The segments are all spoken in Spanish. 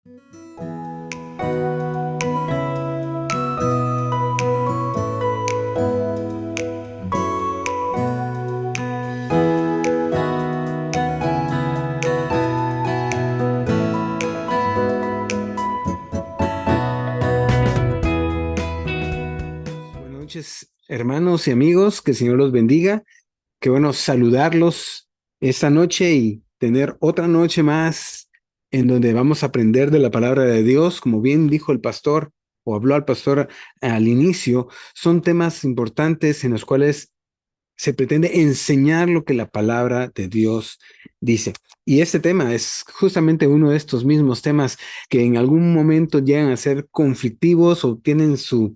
Buenas noches, hermanos y amigos, que el Señor los bendiga. Qué bueno saludarlos esta noche y tener otra noche más en donde vamos a aprender de la palabra de Dios. Como bien dijo el pastor o habló al pastor al inicio, son temas importantes en los cuales se pretende enseñar lo que la palabra de Dios dice. Y este tema es justamente uno de estos mismos temas que en algún momento llegan a ser conflictivos o tienen su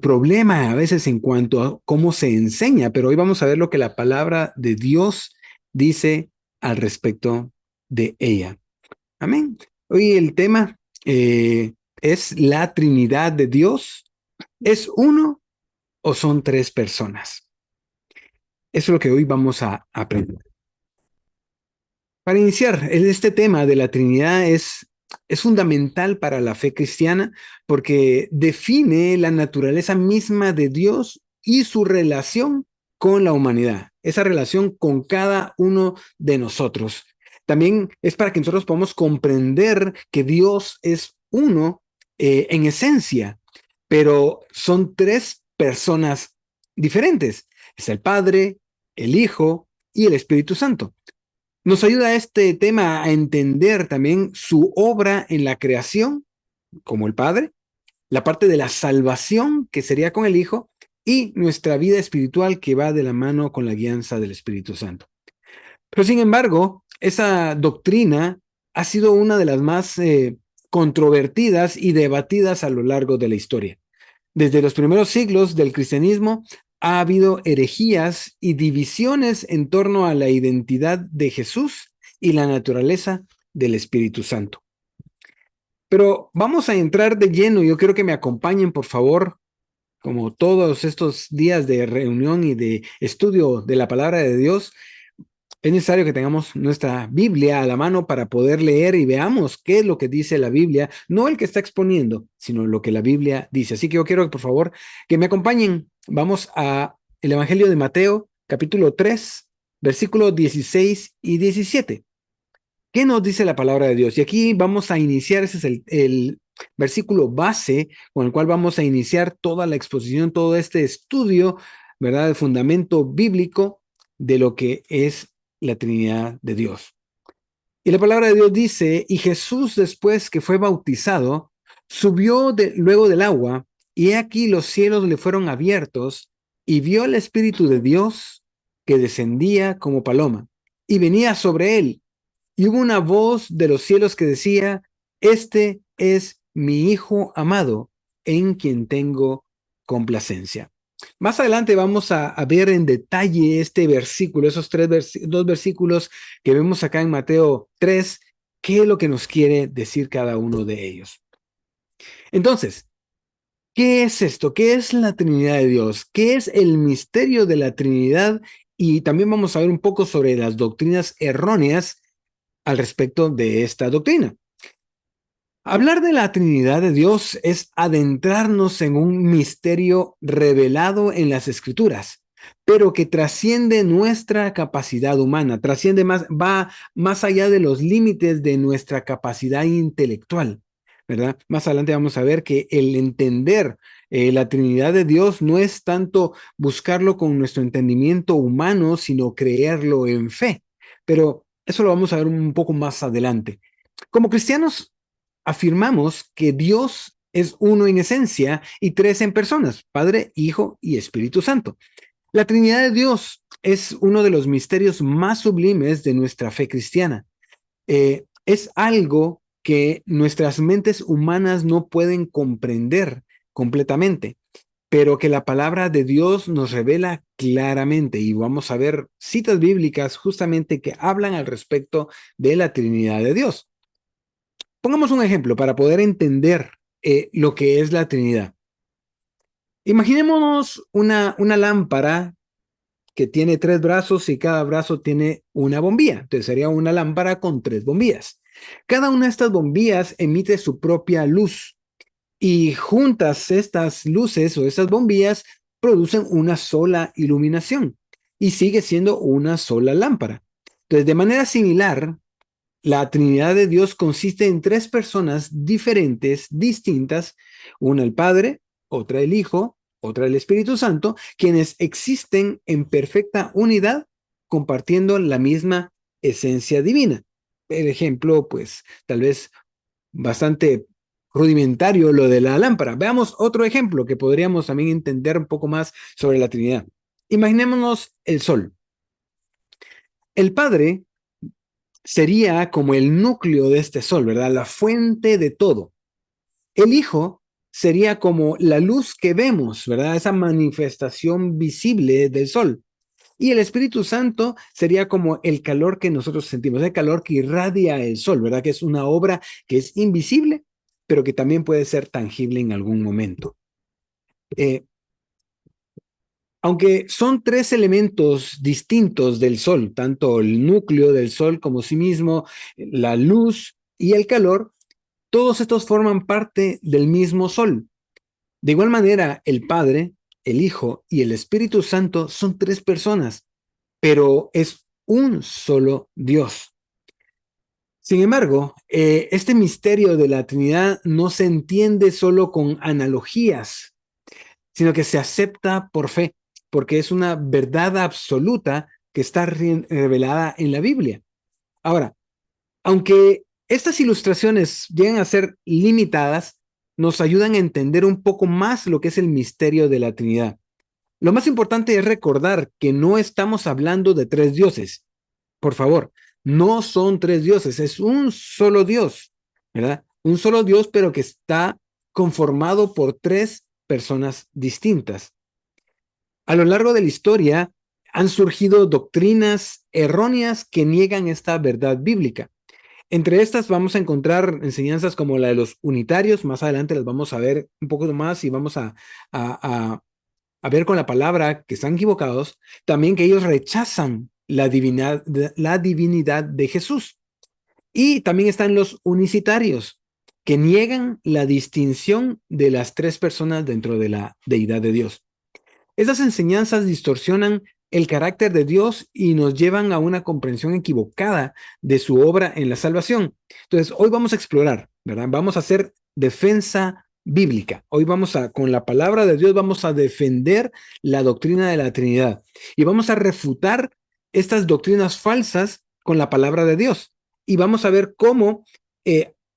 problema a veces en cuanto a cómo se enseña, pero hoy vamos a ver lo que la palabra de Dios dice al respecto de ella. Amén. Hoy el tema es la Trinidad de Dios. ¿Es uno o son tres personas? Eso es lo que hoy vamos a aprender. Para iniciar, este tema de la Trinidad es fundamental para la fe cristiana porque define la naturaleza misma de Dios y su relación con la humanidad, esa relación con cada uno de nosotros. También es para que nosotros podamos comprender que Dios es uno en esencia, pero son tres personas diferentes. Es el Padre, el Hijo y el Espíritu Santo. Nos ayuda este tema a entender también su obra en la creación, como el Padre, la parte de la salvación, que sería con el Hijo, y nuestra vida espiritual, que va de la mano con la guianza del Espíritu Santo. Pero sin embargo, esa doctrina ha sido una de las más controvertidas y debatidas a lo largo de la historia. Desde los primeros siglos del cristianismo ha habido herejías y divisiones en torno a la identidad de Jesús y la naturaleza del Espíritu Santo. Pero vamos a entrar de lleno. Yo quiero que me acompañen, por favor, como todos estos días de reunión y de estudio de la palabra de Dios. Es necesario que tengamos nuestra Biblia a la mano para poder leer y veamos qué es lo que dice la Biblia, no el que está exponiendo, sino lo que la Biblia dice. Así que yo quiero, por favor, que me acompañen. Vamos a el Evangelio de Mateo, capítulo 3, versículos 16 y 17. ¿Qué nos dice la palabra de Dios? Y aquí vamos a iniciar, ese es el versículo base con el cual vamos a iniciar toda la exposición, todo este estudio, ¿verdad? El fundamento bíblico de lo que es la Trinidad de Dios. Y la palabra de Dios dice, y Jesús después que fue bautizado, subió luego del agua, y he aquí los cielos le fueron abiertos, y vio el Espíritu de Dios que descendía como paloma, y venía sobre él. Y hubo una voz de los cielos que decía, este es mi Hijo amado, en quien tengo complacencia. Más adelante vamos a ver en detalle este versículo, esos dos versículos que vemos acá en Mateo 3, qué es lo que nos quiere decir cada uno de ellos. Entonces, ¿qué es esto? ¿Qué es la Trinidad de Dios? ¿Qué es el misterio de la Trinidad? Y también vamos a ver un poco sobre las doctrinas erróneas al respecto de esta doctrina. Hablar de la Trinidad de Dios es adentrarnos en un misterio revelado en las Escrituras, pero que trasciende nuestra capacidad humana, trasciende más, va más allá de los límites de nuestra capacidad intelectual, ¿verdad? Más adelante vamos a ver que el entender la Trinidad de Dios no es tanto buscarlo con nuestro entendimiento humano, sino creerlo en fe. Pero eso lo vamos a ver un poco más adelante. Como cristianos, afirmamos que Dios es uno en esencia y tres en personas, Padre, Hijo y Espíritu Santo. La Trinidad de Dios es uno de los misterios más sublimes de nuestra fe cristiana. Es algo que nuestras mentes humanas no pueden comprender completamente, pero que la palabra de Dios nos revela claramente. Y vamos a ver citas bíblicas justamente que hablan al respecto de la Trinidad de Dios. Pongamos un ejemplo para poder entender lo que es la Trinidad. Imaginémonos una lámpara que tiene tres brazos y cada brazo tiene una bombilla. Entonces sería una lámpara con tres bombillas. Cada una de estas bombillas emite su propia luz y juntas estas luces o estas bombillas producen una sola iluminación y sigue siendo una sola lámpara. Entonces, de manera similar, la Trinidad de Dios consiste en tres personas diferentes, distintas, una el Padre, otra el Hijo, otra el Espíritu Santo, quienes existen en perfecta unidad, compartiendo la misma esencia divina. El ejemplo, pues, tal vez bastante rudimentario lo de la lámpara. Veamos otro ejemplo que podríamos también entender un poco más sobre la Trinidad. Imaginémonos el Sol. El Padre sería como el núcleo de este Sol, ¿verdad? La fuente de todo. El Hijo sería como la luz que vemos, ¿verdad? Esa manifestación visible del Sol. Y el Espíritu Santo sería como el calor que nosotros sentimos, el calor que irradia el Sol, ¿verdad? Que es una obra que es invisible, pero que también puede ser tangible en algún momento. Eh, Aunque son tres elementos distintos del Sol, tanto el núcleo del Sol como sí mismo, la luz y el calor, todos estos forman parte del mismo Sol. De igual manera, el Padre, el Hijo y el Espíritu Santo son tres personas, pero es un solo Dios. Sin embargo, este misterio de la Trinidad no se entiende solo con analogías, sino que se acepta por fe, porque es una verdad absoluta que está revelada en la Biblia. Ahora, aunque estas ilustraciones llegan a ser limitadas, nos ayudan a entender un poco más lo que es el misterio de la Trinidad. Lo más importante es recordar que no estamos hablando de tres dioses. Por favor, no son tres dioses, es un solo Dios, ¿verdad? Un solo Dios, pero que está conformado por tres personas distintas. A lo largo de la historia han surgido doctrinas erróneas que niegan esta verdad bíblica. Entre estas vamos a encontrar enseñanzas como la de los unitarios, más adelante las vamos a ver un poco más y vamos a, a ver con la palabra que están equivocados, también que ellos rechazan la divinidad de Jesús. Y también están los unicitarios, que niegan la distinción de las tres personas dentro de la deidad de Dios. Esas enseñanzas distorsionan el carácter de Dios y nos llevan a una comprensión equivocada de su obra en la salvación. Entonces, hoy vamos a explorar, ¿verdad? Vamos a hacer defensa bíblica. Hoy con la palabra de Dios, vamos a defender la doctrina de la Trinidad y vamos a refutar estas doctrinas falsas con la palabra de Dios. Y vamos a ver cómo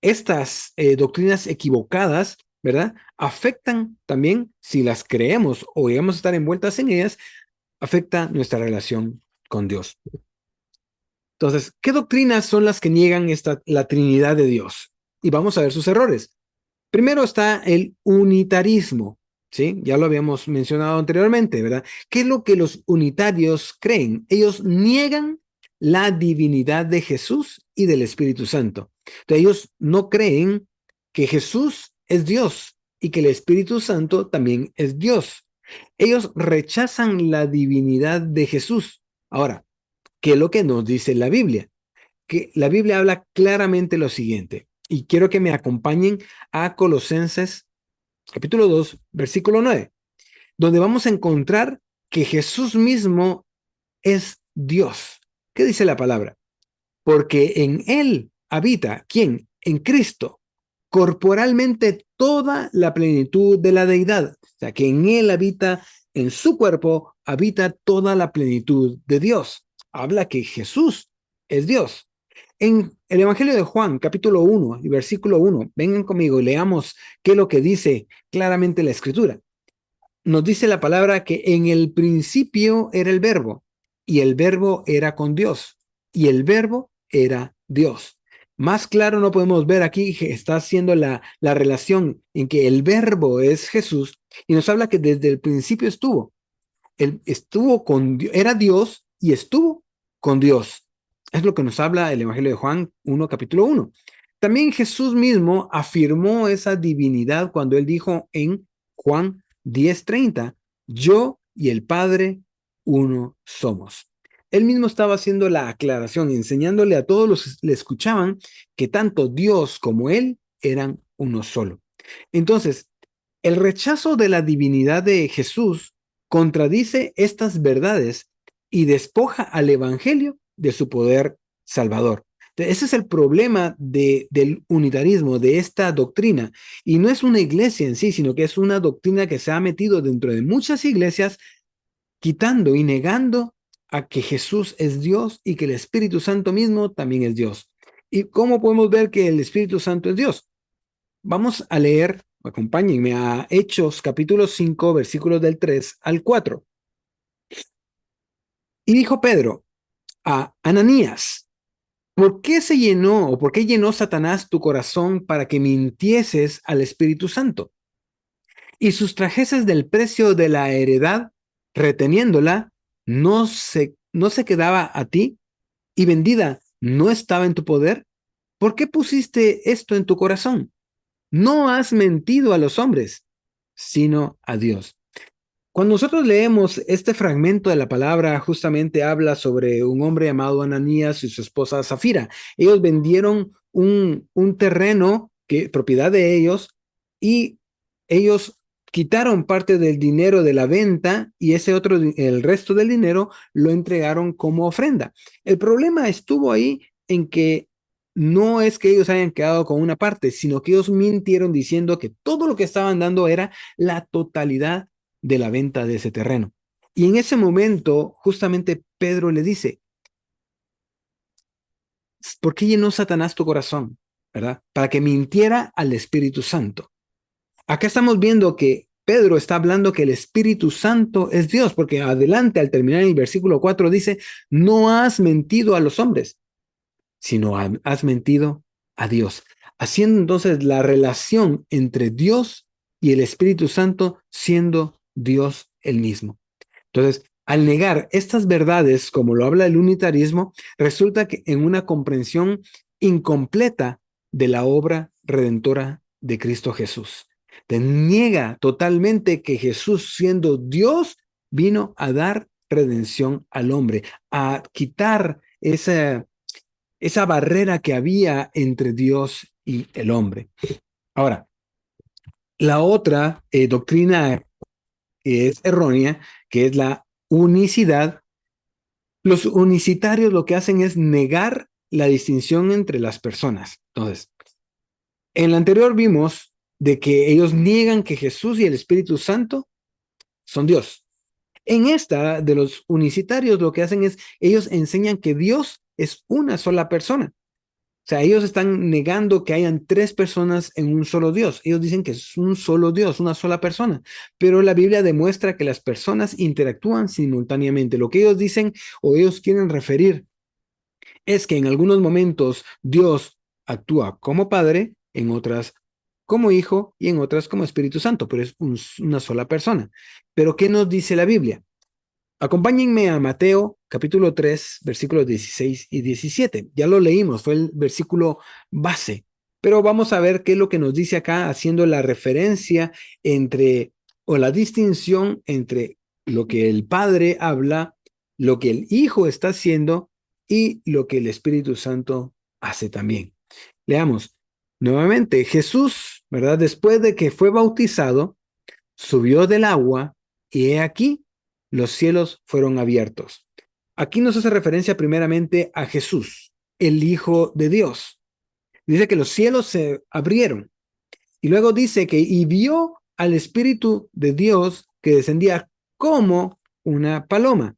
estas doctrinas equivocadas, ¿verdad? Afectan también, si las creemos o llegamos a estar envueltas en ellas, afecta nuestra relación con Dios. Entonces, ¿qué doctrinas son las que niegan la Trinidad de Dios? Y vamos a ver sus errores. Primero está el unitarismo, ¿sí? Ya lo habíamos mencionado anteriormente, ¿verdad? ¿Qué es lo que los unitarios creen? Ellos niegan la divinidad de Jesús y del Espíritu Santo. Entonces, ellos no creen que Jesús es Dios y que el Espíritu Santo también es Dios. Ellos rechazan la divinidad de Jesús. Ahora, ¿qué es lo que nos dice la Biblia? Que la Biblia habla claramente lo siguiente, y quiero que me acompañen a Colosenses capítulo 2, versículo 9, donde vamos a encontrar que Jesús mismo es Dios. ¿Qué dice la palabra? Porque en Él habita, ¿quién? En Cristo, corporalmente toda la plenitud de la deidad. O sea, que en Él habita, en su cuerpo, habita toda la plenitud de Dios. Habla que Jesús es Dios. En el Evangelio de Juan, capítulo 1 y versículo 1, vengan conmigo y leamos qué es lo que dice claramente la Escritura. Nos dice la palabra que en el principio era el verbo, y el verbo era con Dios, y el verbo era Dios. Más claro no podemos ver aquí que está haciendo la relación en que el verbo es Jesús, y nos habla que desde el principio estuvo. Él estuvo con Dios, era Dios y estuvo con Dios. Es lo que nos habla el Evangelio de Juan 1, capítulo 1. También Jesús mismo afirmó esa divinidad cuando él dijo en Juan 10:30, yo y el Padre uno somos. Él mismo estaba haciendo la aclaración, enseñándole a todos los que le escuchaban que tanto Dios como Él eran uno solo. Entonces, el rechazo de la divinidad de Jesús contradice estas verdades y despoja al Evangelio de su poder salvador. Ese es el problema del unitarismo, de esta doctrina. Y no es una iglesia en sí, sino que es una doctrina que se ha metido dentro de muchas iglesias, quitando y negando a que Jesús es Dios y que el Espíritu Santo mismo también es Dios. ¿Y cómo podemos ver que el Espíritu Santo es Dios? Vamos a leer, acompáñenme a Hechos capítulo 5, versículos del 3 al 4. Y dijo Pedro a Ananías: ¿por qué se llenó o por qué llenó Satanás tu corazón para que mintieses al Espíritu Santo y sustrajeses del precio de la heredad, reteniéndola, no se quedaba a ti, y vendida no estaba en tu poder? ¿Por qué pusiste esto en tu corazón? No has mentido a los hombres, sino a Dios. Cuando nosotros leemos este fragmento de la palabra, justamente habla sobre un hombre llamado Ananías y su esposa Zafira. Ellos vendieron un terreno propiedad de ellos, y ellos quitaron parte del dinero de la venta, y el resto del dinero lo entregaron como ofrenda. El problema estuvo ahí en que no es que ellos hayan quedado con una parte, sino que ellos mintieron diciendo que todo lo que estaban dando era la totalidad de la venta de ese terreno. Y en ese momento, justamente Pedro le dice: ¿por qué llenó Satanás tu corazón? ¿Verdad? Para que mintiera al Espíritu Santo. Acá estamos viendo que Pedro está hablando que el Espíritu Santo es Dios, porque adelante, al terminar en el versículo 4, dice: no has mentido a los hombres, sino has mentido a Dios. Haciendo entonces la relación entre Dios y el Espíritu Santo, siendo Dios el mismo. Entonces, al negar estas verdades, como lo habla el unitarismo, resulta que en una comprensión incompleta de la obra redentora de Cristo Jesús. Te niega totalmente que Jesús, siendo Dios, vino a dar redención al hombre, a quitar esa barrera que había entre Dios y el hombre. Ahora, la otra doctrina que es errónea, que es la unicidad. Los unicitarios lo que hacen es negar la distinción entre las personas. Entonces, en la anterior vimos de que ellos niegan que Jesús y el Espíritu Santo son Dios. En esta de los unicitarios lo que hacen es, ellos enseñan que Dios es una sola persona. O sea, ellos están negando que hayan tres personas en un solo Dios. Ellos dicen que es un solo Dios, una sola persona. Pero la Biblia demuestra que las personas interactúan simultáneamente. Lo que ellos dicen o ellos quieren referir es que en algunos momentos Dios actúa como Padre, en otras como Hijo y en otras como Espíritu Santo, pero es una sola persona. Pero ¿qué nos dice la Biblia? Acompáñenme a Mateo capítulo 3, versículos 16 y 17. Ya lo leímos, fue el versículo base, pero vamos a ver qué es lo que nos dice acá, haciendo la referencia o la distinción entre lo que el Padre habla, lo que el Hijo está haciendo y lo que el Espíritu Santo hace también. Leamos nuevamente. Jesús, ¿verdad? Después de que fue bautizado, subió del agua, y he aquí, los cielos fueron abiertos. Aquí nos hace referencia primeramente a Jesús, el Hijo de Dios. Dice que los cielos se abrieron, y luego dice que y vio al Espíritu de Dios que descendía como una paloma.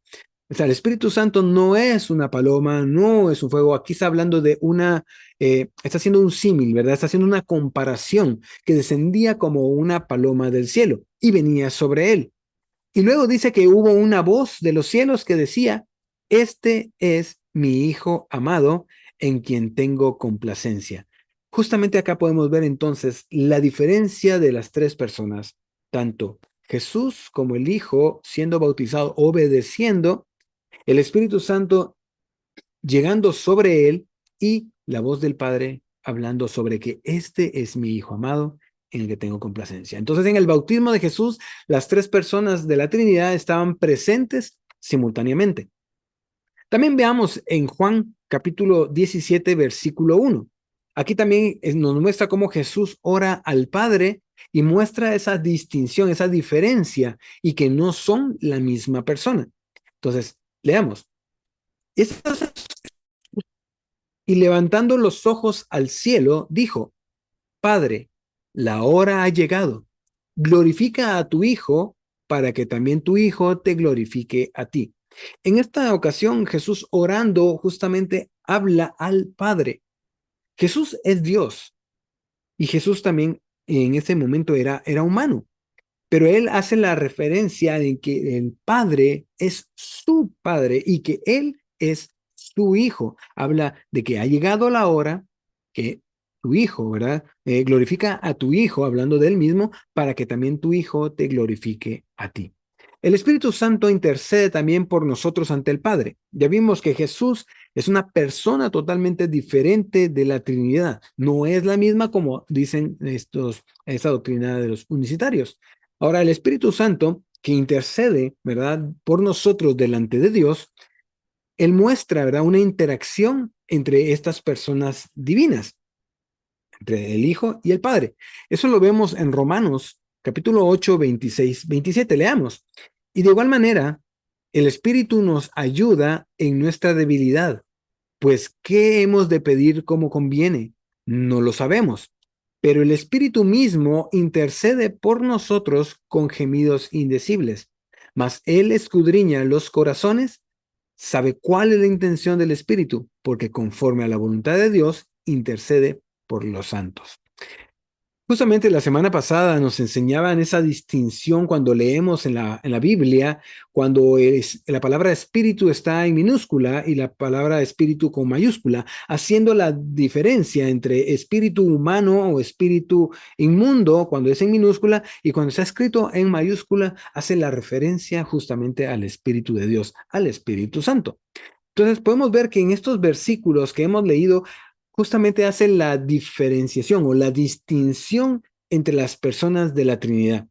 O sea, el Espíritu Santo no es una paloma, no es un fuego. Aquí está hablando de está haciendo un símil, ¿verdad? Está haciendo una comparación, que descendía como una paloma del cielo y venía sobre él. Y luego dice que hubo una voz de los cielos que decía: este es mi Hijo amado, en quien tengo complacencia. Justamente acá podemos ver entonces la diferencia de las tres personas, tanto Jesús como el Hijo siendo bautizado, obedeciendo, el Espíritu Santo llegando sobre él, y la voz del Padre hablando sobre que este es mi Hijo amado en el que tengo complacencia. Entonces, en el bautismo de Jesús, las tres personas de la Trinidad estaban presentes simultáneamente. También veamos en Juan capítulo 17, versículo 1. Aquí también nos muestra cómo Jesús ora al Padre y muestra esa distinción, esa diferencia y que no son la misma persona. Entonces, leamos. Y levantando los ojos al cielo, dijo, Padre, la hora ha llegado. Glorifica a tu Hijo para que también tu Hijo te glorifique a ti. En esta ocasión, Jesús orando justamente habla al Padre. Jesús es Dios y Jesús también en ese momento era humano, pero él hace la referencia en que el Padre es su Padre y que él es su Hijo. Habla de que ha llegado la hora que tu Hijo, ¿verdad? Glorifica a tu Hijo, hablando de él mismo, para que también tu Hijo te glorifique a ti. El Espíritu Santo intercede también por nosotros ante el Padre. Ya vimos que Jesús es una persona totalmente diferente de la Trinidad. No es la misma como dicen esta doctrina de los unicitarios. Ahora, el Espíritu Santo que intercede, ¿verdad?, por nosotros delante de Dios, él muestra, ¿verdad?, una interacción entre estas personas divinas, entre el Hijo y el Padre. Eso lo vemos en Romanos, capítulo 8, 26, 27. Leamos. Y de igual manera, el Espíritu nos ayuda en nuestra debilidad. Pues, ¿qué hemos de pedir como conviene? No lo sabemos, pero el Espíritu mismo intercede por nosotros con gemidos indecibles. Mas Él escudriña los corazones, sabe cuál es la intención del Espíritu, porque conforme a la voluntad de Dios, intercede por los santos. Justamente la semana pasada nos enseñaban esa distinción cuando leemos en la Biblia, cuando la palabra espíritu está en minúscula y la palabra espíritu con mayúscula, haciendo la diferencia entre espíritu humano o espíritu inmundo cuando es en minúscula y cuando está escrito en mayúscula hace la referencia justamente al Espíritu de Dios, al Espíritu Santo. Entonces podemos ver que en estos versículos que hemos leído justamente hace la diferenciación o la distinción entre las personas de la Trinidad.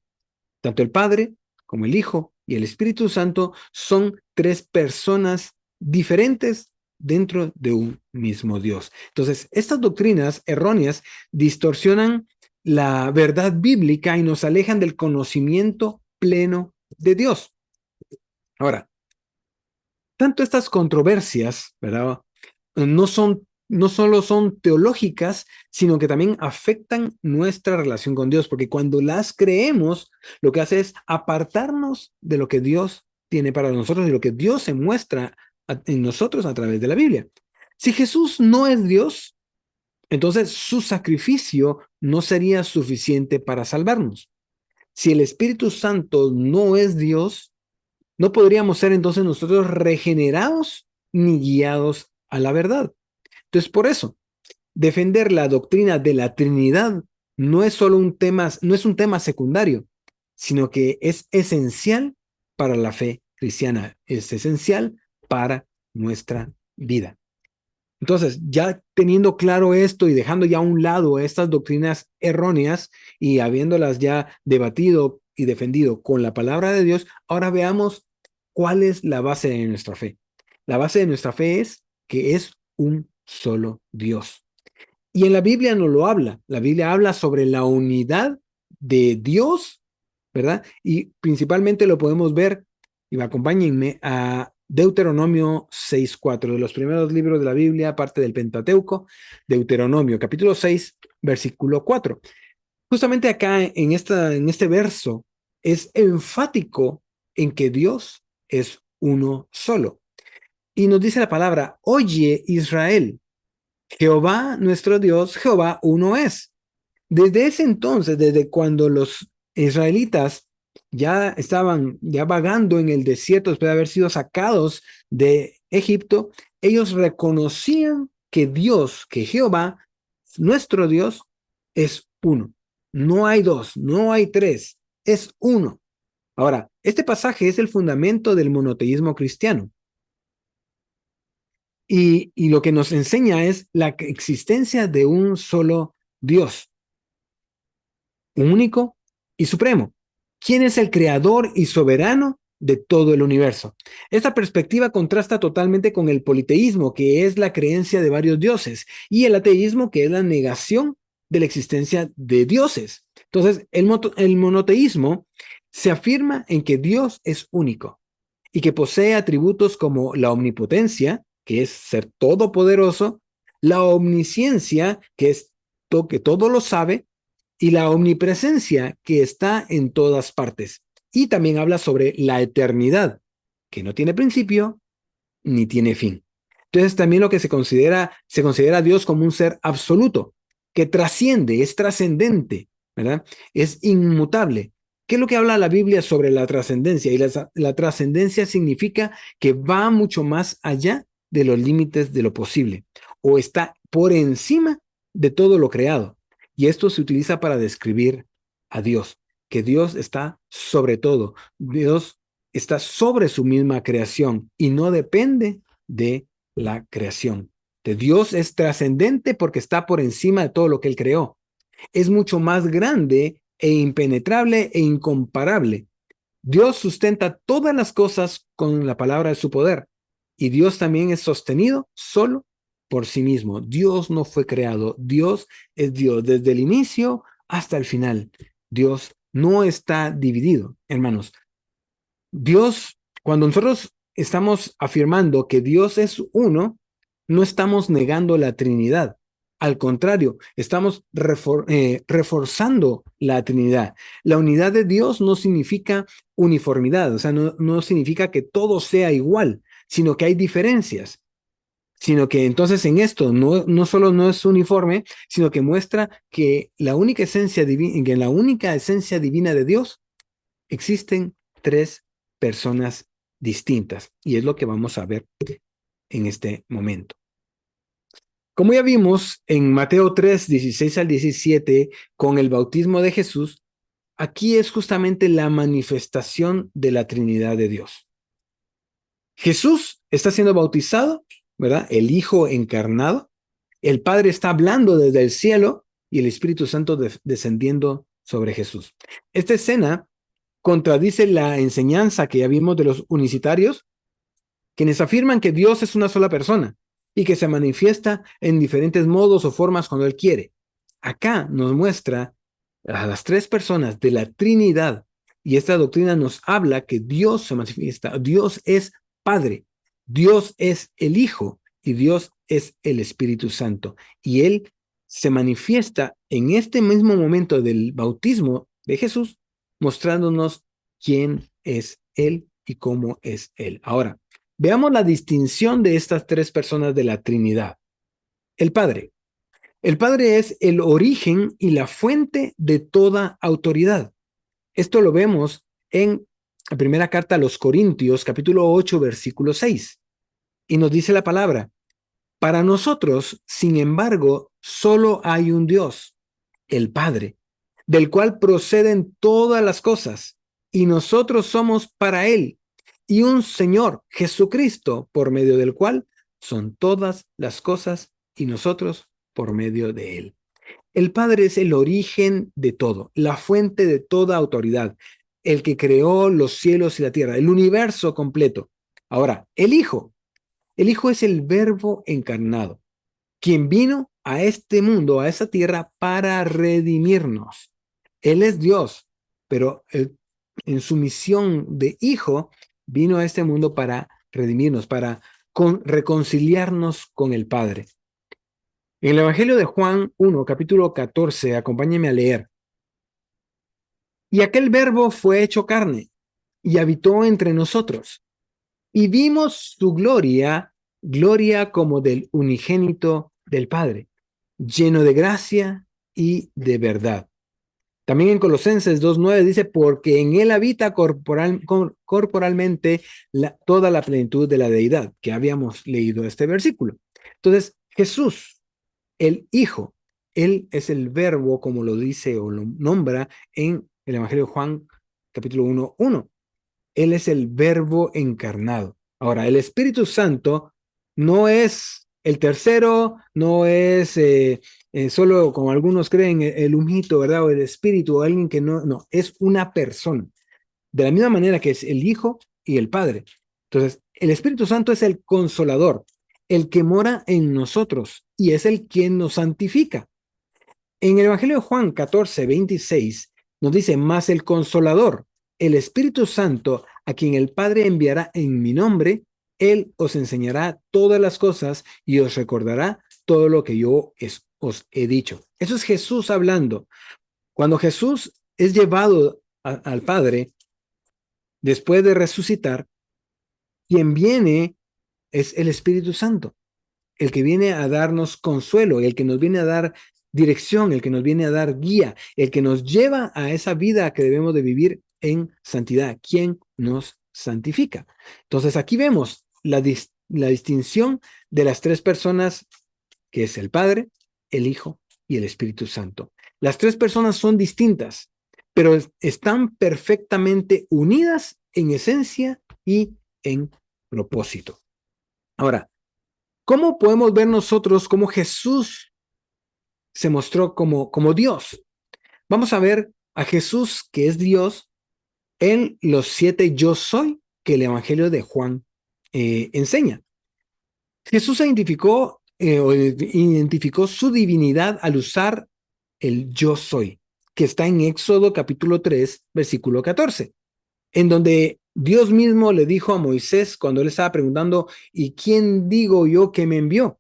Tanto el Padre como el Hijo y el Espíritu Santo son tres personas diferentes dentro de un mismo Dios. Entonces, estas doctrinas erróneas distorsionan la verdad bíblica y nos alejan del conocimiento pleno de Dios. Ahora, tanto estas controversias, ¿verdad? No solo son teológicas, sino que también afectan nuestra relación con Dios, porque cuando las creemos, lo que hace es apartarnos de lo que Dios tiene para nosotros y lo que Dios se muestra en nosotros a través de la Biblia. Si Jesús no es Dios, entonces su sacrificio no sería suficiente para salvarnos. Si el Espíritu Santo no es Dios, no podríamos ser entonces nosotros regenerados ni guiados a la verdad. Entonces, por eso, defender la doctrina de la Trinidad no es solo un tema, no es un tema secundario, sino que es esencial para la fe cristiana, es esencial para nuestra vida. Entonces, ya teniendo claro esto y dejando ya a un lado estas doctrinas erróneas y habiéndolas ya debatido y defendido con la palabra de Dios, ahora veamos cuál es la base de nuestra fe. La base de nuestra fe es que es un solo Dios. Y en la Biblia no lo habla. La Biblia habla sobre la unidad de Dios, ¿verdad? Y principalmente lo podemos ver, y acompáñenme a Deuteronomio 6:4, de los primeros libros de la Biblia, parte del Pentateuco, Deuteronomio, capítulo 6, versículo 4. Justamente acá en este verso es enfático en que Dios es uno solo. Y nos dice la palabra, oye Israel, Jehová nuestro Dios, Jehová uno es. Desde ese entonces, desde cuando los israelitas ya estaban ya vagando en el desierto después de haber sido sacados de Egipto, ellos reconocían que Dios, que Jehová, nuestro Dios, es uno. No hay dos, no hay tres, es uno. Ahora, este pasaje es el fundamento del monoteísmo cristiano. Y lo que nos enseña es la existencia de un solo Dios, único y supremo. ¿Quién es el creador y soberano? de todo el universo. Esta perspectiva contrasta totalmente con el politeísmo, que es la creencia de varios dioses, y el ateísmo, que es la negación de la existencia de dioses. Entonces, el monoteísmo se afirma en que Dios es único y que posee atributos como la omnipotencia, que es ser todopoderoso, la omnisciencia, que es que todo lo sabe, y la omnipresencia, que está en todas partes. Y también habla sobre la eternidad, que no tiene principio ni tiene fin. Entonces también lo que se considera a Dios como un ser absoluto, que trasciende, es trascendente, ¿verdad? Es inmutable. ¿Qué es lo que habla la Biblia sobre la trascendencia? Y la trascendencia significa que va mucho más allá de los límites de lo posible, o está por encima de todo lo creado. Y esto se utiliza para describir a Dios, que Dios está sobre todo. Dios está sobre su misma creación y no depende de la creación. De Dios es trascendente porque está por encima de todo lo que Él creó. Es mucho más grande e impenetrable e incomparable. Dios sustenta todas las cosas con la palabra de su poder. Y Dios también es sostenido solo por sí mismo. Dios no fue creado. Dios es Dios desde el inicio hasta el final. Dios no está dividido, hermanos. Dios, cuando nosotros estamos afirmando que Dios es uno, no estamos negando la Trinidad. Al contrario, estamos reforzando la Trinidad. La unidad de Dios no significa uniformidad, o sea, no significa que todo sea igual, sino que hay diferencias. Sino que entonces en esto no solo no es uniforme, sino que muestra que la única esencia divina, que en la única esencia divina de Dios existen tres personas distintas. Y es lo que vamos a ver en este momento. Como ya vimos en Mateo 3, 16 al 17, con el bautismo de Jesús, aquí es justamente la manifestación de la Trinidad de Dios. Jesús está siendo bautizado, ¿verdad? El Hijo encarnado. El Padre está hablando desde el cielo y el Espíritu Santo descendiendo sobre Jesús. Esta escena contradice la enseñanza que ya vimos de los unicitarios, quienes afirman que Dios es una sola persona y que se manifiesta en diferentes modos o formas cuando Él quiere. Acá nos muestra a las tres personas de la Trinidad y esta doctrina nos habla que Dios se manifiesta. Dios es Padre, Dios es el Hijo y Dios es el Espíritu Santo. Y Él se manifiesta en este mismo momento del bautismo de Jesús, mostrándonos quién es Él y cómo es Él. Ahora, veamos la distinción de estas tres personas de la Trinidad. El Padre. El Padre es el origen y la fuente de toda autoridad. Esto lo vemos en la primera carta a los Corintios, capítulo 8, versículo 6. Y nos dice la palabra: para nosotros, sin embargo, solo hay un Dios, el Padre, del cual proceden todas las cosas, y nosotros somos para Él, y un Señor, Jesucristo, por medio del cual son todas las cosas, y nosotros por medio de Él. El Padre es el origen de todo, la fuente de toda autoridad, el que creó los cielos y la tierra, el universo completo. Ahora, el Hijo es el Verbo encarnado, quien vino a este mundo, a esta tierra, para redimirnos. Él es Dios, pero en su misión de Hijo vino a este mundo para redimirnos, para reconciliarnos con el Padre. En el Evangelio de Juan 1, capítulo 14, acompáñenme a leer. Y aquel Verbo fue hecho carne y habitó entre nosotros. Y vimos su gloria, gloria como del unigénito del Padre, lleno de gracia y de verdad. También en Colosenses 2:9 dice, porque en él habita corporalmente toda la plenitud de la deidad, que habíamos leído este versículo. Entonces, Jesús, el Hijo, Él es el Verbo, como lo dice o lo nombra en el Evangelio de Juan, capítulo 1:1. Él es el Verbo encarnado. Ahora, el Espíritu Santo no es el tercero, no es solo como algunos creen, el humito, ¿verdad? O el Espíritu, o alguien que no, es una persona. De la misma manera que es el Hijo, y el Padre. Entonces, el Espíritu Santo es el consolador, el que mora en nosotros y es el quien nos santifica. En el Evangelio de Juan 14:26 nos dice, más el consolador, el Espíritu Santo, a quien el Padre enviará en mi nombre, él os enseñará todas las cosas y os recordará todo lo que yo os he dicho. Eso es Jesús hablando. Cuando Jesús es llevado al Padre, después de resucitar, quien viene es el Espíritu Santo, el que viene a darnos consuelo, el que nos viene a dar dirección, el que nos viene a dar guía, el que nos lleva a esa vida que debemos de vivir en santidad, quien nos santifica. Entonces aquí vemos la distinción de las tres personas, que es el Padre, el Hijo y el Espíritu Santo. Las tres personas son distintas, pero están perfectamente unidas en esencia y en propósito. Ahora, ¿cómo podemos ver nosotros cómo Jesús se mostró como Dios? Vamos a ver a Jesús, que es Dios, en los 7 yo soy que el Evangelio de Juan enseña. Jesús identificó su divinidad al usar el yo soy, que está en Éxodo capítulo 3, versículo 14, en donde Dios mismo le dijo a Moisés cuando él estaba preguntando, ¿y quién digo yo que me envió?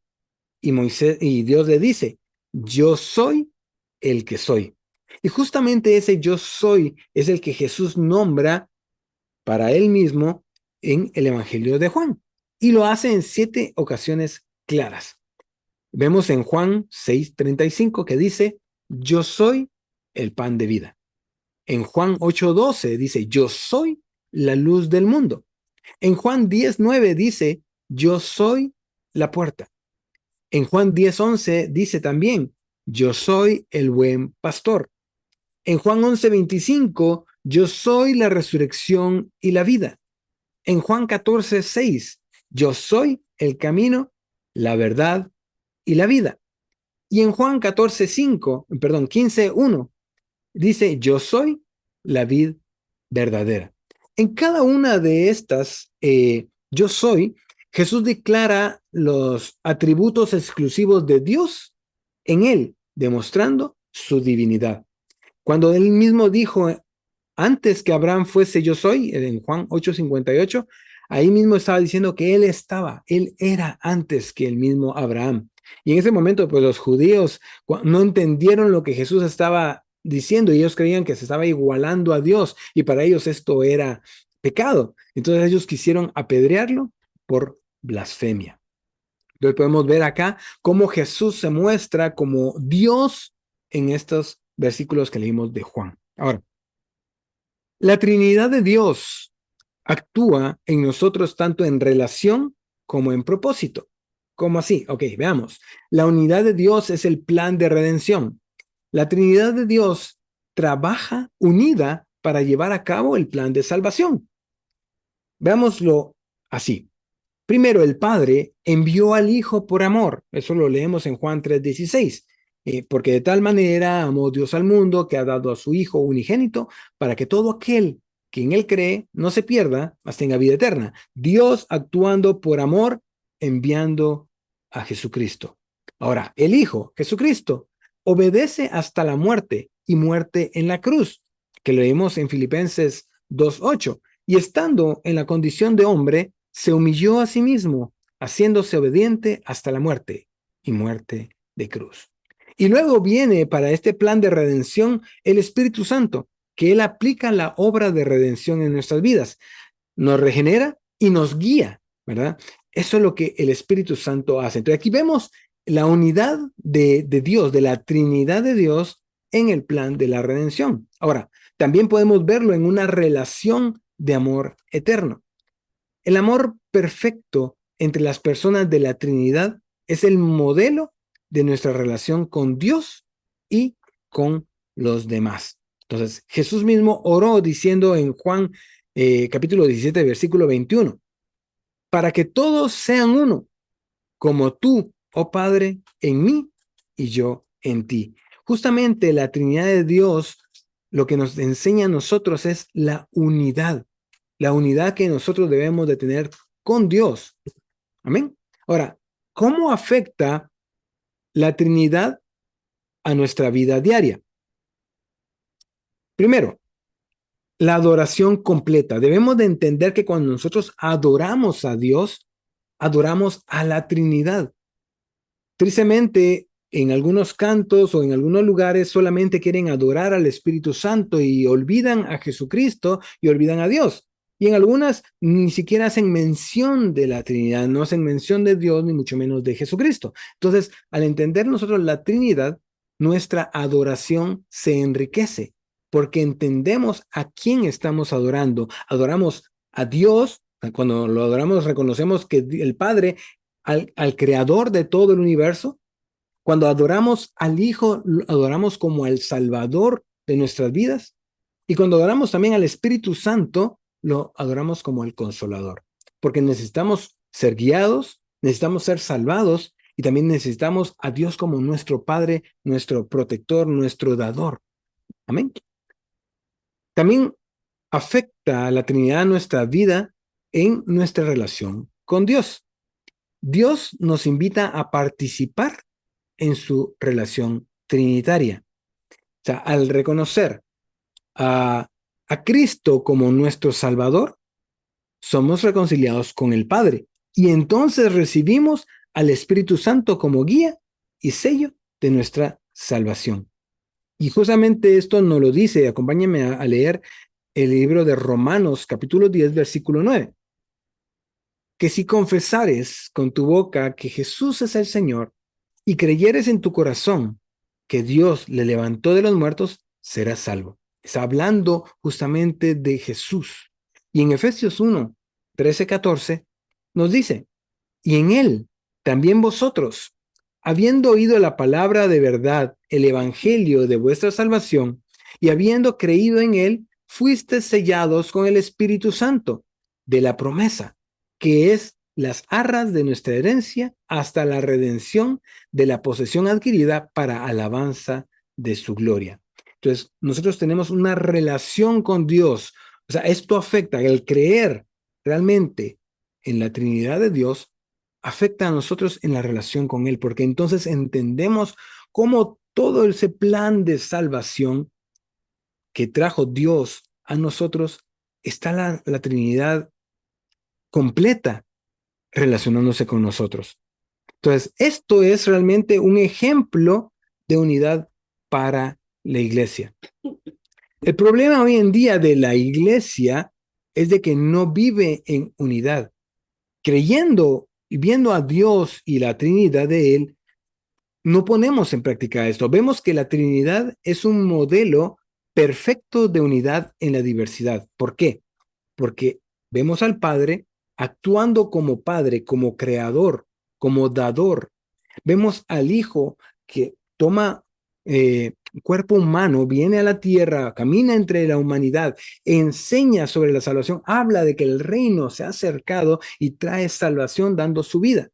Y Dios le dice, yo soy el que soy. Y justamente ese yo soy es el que Jesús nombra para él mismo en el Evangelio de Juan. Y lo hace en 7 ocasiones claras. Vemos en Juan 6:35 que dice, yo soy el pan de vida. En Juan 8:12 dice, yo soy la luz del mundo. En Juan 10:9 dice, yo soy la puerta. En Juan 10:11 dice también, yo soy el buen pastor. En Juan 11:25, yo soy la resurrección y la vida. En Juan 14:6, yo soy el camino, la verdad y la vida. Y en Juan 15:1, dice, yo soy la vid verdadera. En cada una de estas, yo soy, Jesús declara los atributos exclusivos de Dios en él, demostrando su divinidad. Cuando él mismo dijo, antes que Abraham fuese yo soy, en Juan 8:58, ahí mismo estaba diciendo que él era antes que el mismo Abraham. Y en ese momento, pues los judíos no entendieron lo que Jesús estaba diciendo y ellos creían que se estaba igualando a Dios y para ellos esto era pecado. Entonces ellos quisieron apedrearlo por blasfemia. Entonces podemos ver acá cómo Jesús se muestra como Dios en estos versículos que leímos de Juan. Ahora, la Trinidad de Dios actúa en nosotros tanto en relación como en propósito. ¿Cómo así? Ok, veamos. La unidad de Dios es el plan de redención. La Trinidad de Dios trabaja unida para llevar a cabo el plan de salvación. Veámoslo así. Primero, el Padre envió al Hijo por amor. Eso lo leemos en Juan 3:16. Porque de tal manera amó Dios al mundo que ha dado a su Hijo unigénito para que todo aquel que en él cree no se pierda, mas tenga vida eterna. Dios actuando por amor, enviando a Jesucristo. Ahora, el Hijo, Jesucristo, obedece hasta la muerte y muerte en la cruz, que leemos en Filipenses 2:8. Y estando en la condición de hombre, se humilló a sí mismo, haciéndose obediente hasta la muerte y muerte de cruz. Y luego viene para este plan de redención el Espíritu Santo, que Él aplica la obra de redención en nuestras vidas, nos regenera y nos guía, ¿verdad? Eso es lo que el Espíritu Santo hace. Entonces aquí vemos la unidad de Dios, de la Trinidad de Dios en el plan de la redención. Ahora, también podemos verlo en una relación de amor eterno. El amor perfecto entre las personas de la Trinidad es el modelo de nuestra relación con Dios y con los demás. Entonces, Jesús mismo oró diciendo en Juan capítulo 17, versículo 21, para que todos sean uno, como tú, oh Padre, en mí y yo en ti. Justamente la Trinidad de Dios lo que nos enseña a nosotros es la unidad. la unidad que nosotros debemos de tener con Dios. Amén. Ahora, ¿cómo afecta la Trinidad a nuestra vida diaria? Primero, la adoración completa. Debemos de entender que cuando nosotros adoramos a Dios, adoramos a la Trinidad. Tristemente, en algunos cantos o en algunos lugares solamente quieren adorar al Espíritu Santo y olvidan a Jesucristo y olvidan a Dios. Y en algunas ni siquiera hacen mención de la Trinidad, no hacen mención de Dios ni mucho menos de Jesucristo. Entonces, al entender nosotros la Trinidad, nuestra adoración se enriquece porque entendemos a quién estamos adorando. Adoramos a Dios. Cuando lo adoramos, reconocemos que el Padre al creador de todo el universo. Cuando adoramos al Hijo, lo adoramos como al Salvador de nuestras vidas. Y cuando adoramos también al Espíritu Santo, lo adoramos como el Consolador. Porque necesitamos ser guiados, necesitamos ser salvados y también necesitamos a Dios como nuestro Padre, nuestro protector, nuestro dador. Amén. También afecta a la Trinidad nuestra vida en nuestra relación con Dios. Dios nos invita a participar en su relación trinitaria. O sea, al reconocer a Cristo como nuestro Salvador, somos reconciliados con el Padre. Y entonces recibimos al Espíritu Santo como guía y sello de nuestra salvación. Y justamente esto nos lo dice, acompáñenme a leer el libro de Romanos, capítulo 10, versículo 9. Que si confesares con tu boca que Jesús es el Señor y creyeres en tu corazón que Dios le levantó de los muertos, serás salvo. Está hablando justamente de Jesús. Y en Efesios 1, 13, 14, nos dice, y en él también vosotros, habiendo oído la palabra de verdad, el evangelio de vuestra salvación, y habiendo creído en él, fuisteis sellados con el Espíritu Santo de la promesa, que es las arras de nuestra herencia hasta la redención de la posesión adquirida para alabanza de su gloria. Entonces, nosotros tenemos una relación con Dios. O sea, esto afecta el creer realmente en la Trinidad de Dios, afecta a nosotros en la relación con Él, porque entonces entendemos cómo todo ese plan de salvación que trajo Dios a nosotros, está la Trinidad completa relacionándose con nosotros. Entonces, esto es realmente un ejemplo de unidad para la iglesia. El problema hoy en día de la iglesia es de que no vive en unidad. Creyendo y viendo a Dios y la Trinidad de Él, no ponemos en práctica esto. Vemos que la Trinidad es un modelo perfecto de unidad en la diversidad. ¿Por qué? Porque vemos al Padre actuando como Padre, como creador, como dador. Vemos al Hijo que toma cuerpo humano, viene a la tierra, camina entre la humanidad, enseña sobre la salvación, habla de que el reino se ha acercado y trae salvación dando su vida.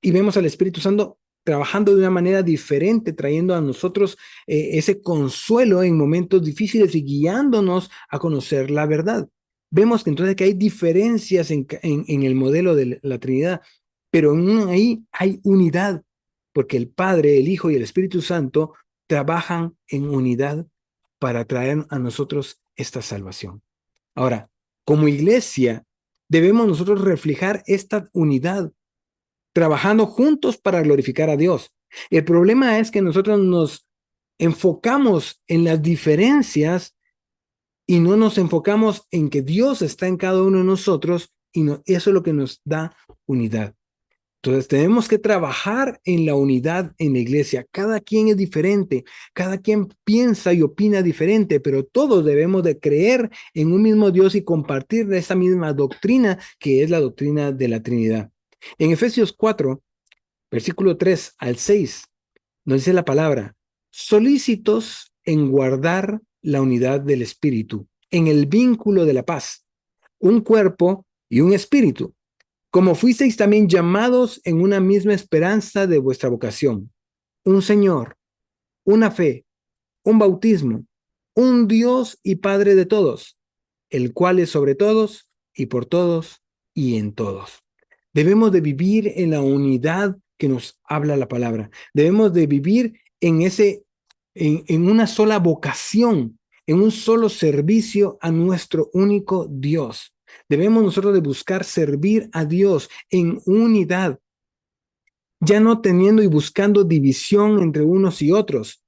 Y vemos al Espíritu Santo trabajando de una manera diferente, trayendo a nosotros ese consuelo en momentos difíciles y guiándonos a conocer la verdad. Vemos que entonces que hay diferencias en el modelo de la Trinidad, pero ahí hay unidad, porque el Padre, el Hijo y el Espíritu Santo trabajan en unidad para traer a nosotros esta salvación. Ahora, como iglesia, debemos nosotros reflejar esta unidad trabajando juntos para glorificar a Dios. El problema es que nosotros nos enfocamos en las diferencias y no nos enfocamos en que Dios está en cada uno de nosotros y eso es lo que nos da unidad. Entonces tenemos que trabajar en la unidad en la iglesia. Cada quien es diferente, cada quien piensa y opina diferente, pero todos debemos de creer en un mismo Dios y compartir esa misma doctrina que es la doctrina de la Trinidad. En Efesios 4, versículo 3 al 6, nos dice la palabra, solícitos en guardar la unidad del Espíritu, en el vínculo de la paz, un cuerpo y un espíritu, como fuisteis también llamados en una misma esperanza de vuestra vocación, un Señor, una fe, un bautismo, un Dios y Padre de todos, el cual es sobre todos y por todos y en todos. Debemos de vivir en la unidad que nos habla la palabra. Debemos de vivir en una sola vocación, en un solo servicio a nuestro único Dios. Debemos nosotros de buscar servir a Dios en unidad, ya no teniendo y buscando división entre unos y otros.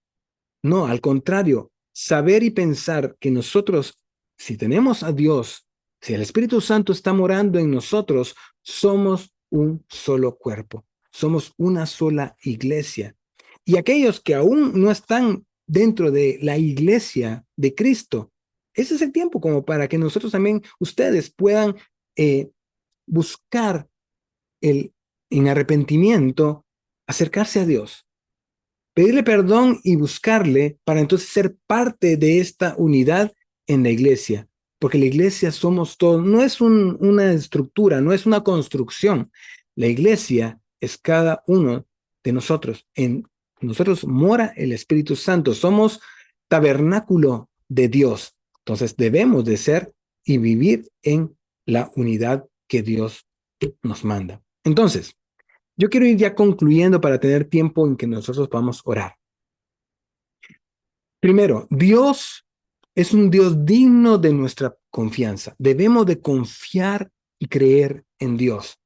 No, al contrario, saber y pensar que nosotros, si tenemos a Dios, si el Espíritu Santo está morando en nosotros, somos un solo cuerpo, somos una sola iglesia. Y aquellos que aún no están dentro de la iglesia de Cristo, ese es el tiempo como para que nosotros también, ustedes puedan eh, buscar en arrepentimiento, acercarse a Dios, pedirle perdón y buscarle para entonces ser parte de esta unidad en la iglesia. Porque la iglesia somos todos, no es una estructura, no es una construcción. La iglesia es cada uno de nosotros. En nosotros mora el Espíritu Santo. Somos tabernáculo de Dios. Entonces debemos de ser y vivir en la unidad que Dios nos manda. Entonces, yo quiero ir ya concluyendo para tener tiempo en que nosotros podamos orar. Primero, Dios es un Dios digno de nuestra confianza. Debemos de confiar y creer en Dios.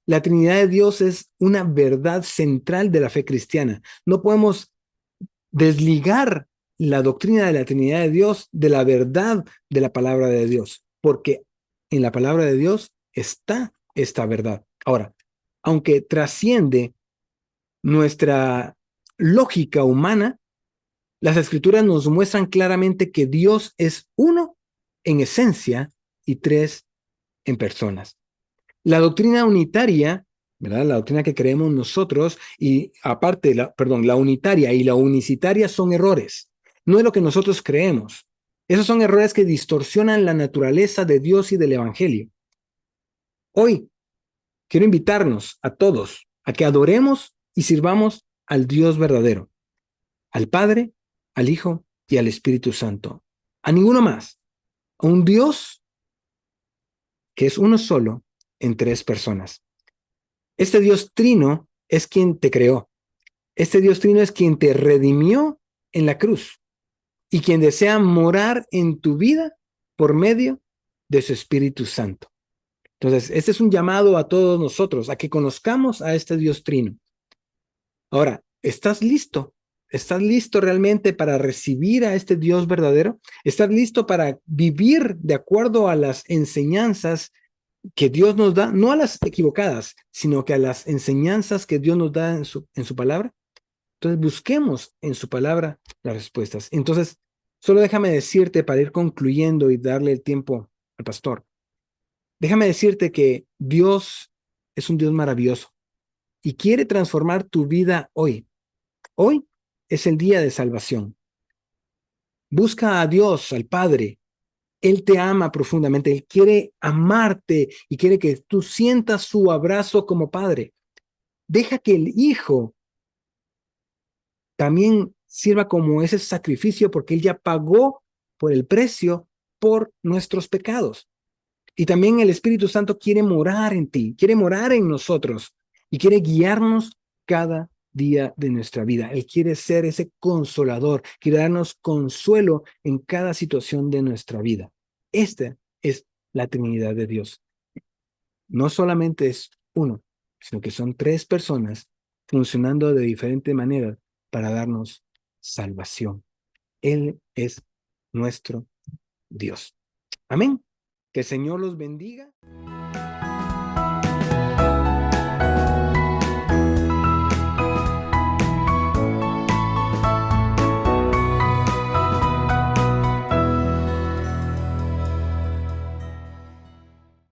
La Trinidad de Dios es una verdad central de la fe cristiana. No podemos desligar la doctrina de la Trinidad de Dios de la verdad de la palabra de Dios, porque en la palabra de Dios está esta verdad. Ahora, aunque trasciende nuestra lógica humana, las escrituras nos muestran claramente que Dios es uno en esencia y tres en personas. La doctrina unitaria, ¿verdad? La doctrina que creemos nosotros y aparte, la unitaria y la unicitaria son errores. No es lo que nosotros creemos. Esos son errores que distorsionan la naturaleza de Dios y del Evangelio. Hoy quiero invitarnos a todos a que adoremos y sirvamos al Dios verdadero, al Padre, al Hijo y al Espíritu Santo. A ninguno más. A un Dios que es uno solo en tres personas. Este Dios trino es quien te creó. Este Dios trino es quien te redimió en la cruz y quien desea morar en tu vida por medio de su Espíritu Santo. Entonces, este es un llamado a todos nosotros, a que conozcamos a este Dios trino. Ahora, ¿estás listo? ¿Estás listo realmente para recibir a este Dios verdadero? ¿Estás listo para vivir de acuerdo a las enseñanzas que Dios nos da? No a las equivocadas, sino que a las enseñanzas que Dios nos da en su palabra. Entonces, busquemos en su palabra las respuestas. Entonces, solo déjame decirte para ir concluyendo y darle el tiempo al pastor. Déjame decirte que Dios es un Dios maravilloso y quiere transformar tu vida hoy. Hoy es el día de salvación. Busca a Dios, al Padre. Él te ama profundamente. Él quiere amarte y quiere que tú sientas su abrazo como padre. Deja que el Hijo también sirva como ese sacrificio porque Él ya pagó por el precio por nuestros pecados. Y también el Espíritu Santo quiere morar en ti, quiere morar en nosotros y quiere guiarnos cada día de nuestra vida. Él quiere ser ese consolador, quiere darnos consuelo en cada situación de nuestra vida. Esta es la Trinidad de Dios. No solamente es uno, sino que son tres personas funcionando de diferente manera para darnos salvación. Él es nuestro Dios. Amén. Que el Señor los bendiga.